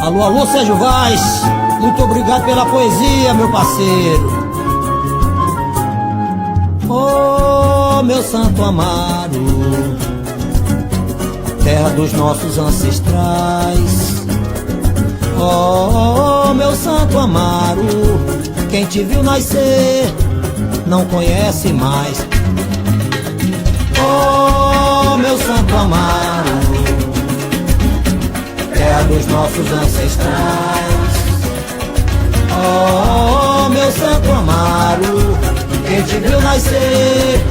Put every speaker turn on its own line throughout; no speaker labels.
Alô, alô, Sérgio Vaz, muito obrigado pela poesia, meu parceiro. Oh, meu Santo Amaro, terra dos nossos ancestrais. Oh, meu Santo Amaro, quem te viu nascer não conhece mais. Oh, meu Santo Amaro, terra dos nossos ancestrais. Oh, meu Santo Amaro, quem te viu nascer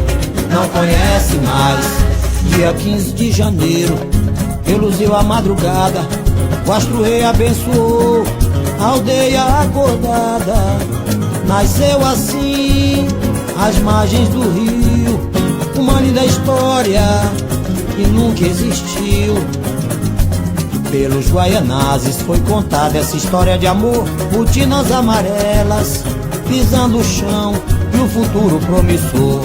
não conhece mais. Dia 15 de janeiro, reluziu a madrugada, o astro-rei abençoou a aldeia acordada. Nasceu assim, às margens do rio, uma linda história que nunca existiu. Pelos Guaianazes foi contada essa história de amor, botinas amarelas pisando o chão e o futuro promissor.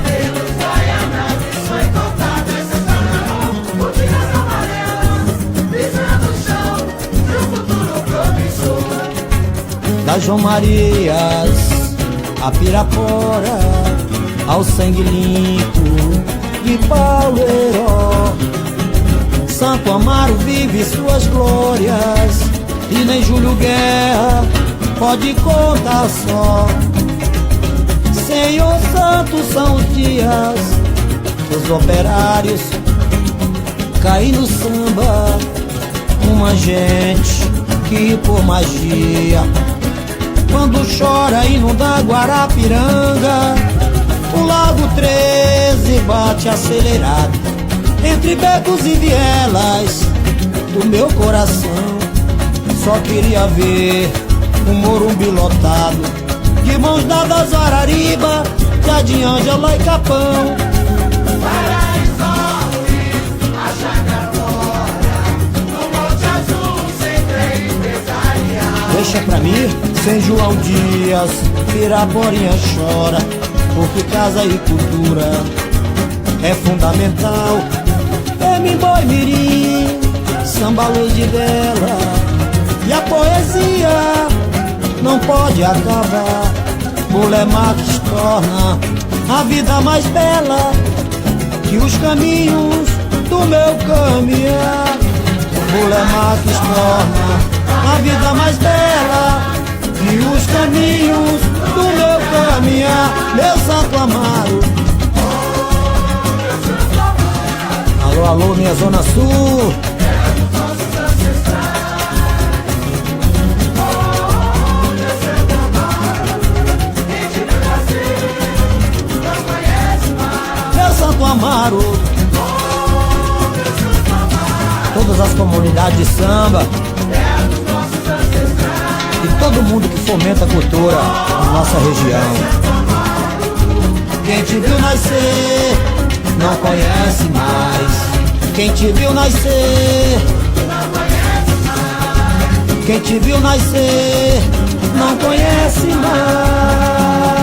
Pelos Guaianazes foi contada essa história de amor, botinas amarelas pisando o chão e o futuro promissor.
Das João Marias a Pirapora, ao sangue limpo de Paulo Herói, Santo Amaro vive suas glórias, e nem Júlio Guerra pode contar só. Senhor Santo, são os dias dos operários caem no samba, uma gente que por magia, quando chora inunda Guarapiranga, o Lago 13 bate acelerado entre becos e vielas do meu coração. Só queria ver um Morumbi lotado, de mãos dadas Arariba, Jardim Ângela e Capão.
Paraisópolis, a Chácara Glória, no Monte Azul, centro empresarial.
Deixa pra mim, sem João Dias, Piraporinha chora, porque casa e cultura é fundamental. Boi mirim, samba luz de vela, e a poesia não pode acabar. Mulher Marques torna a vida mais bela que os caminhos do meu caminhar. Mulher Marques torna a vida mais bela que os caminhos do meu caminhar. Meu Santo Amaro. Alô, alô, minha Zona Sul.
Terra dos nossos ancestrais. Oh, meu Santo Amaro, quem te viu nascer não conhece mais.
Meu Santo Amaro.
Oh, meu Santo Amaro,
Todas as comunidades de samba
terra dos nossos ancestrais.
e todo mundo que fomenta a cultura na nossa região. Quem te viu nascer não conhece mais. Quem te viu nascer
Não conhece mais.
quem te viu nascer não conhece mais.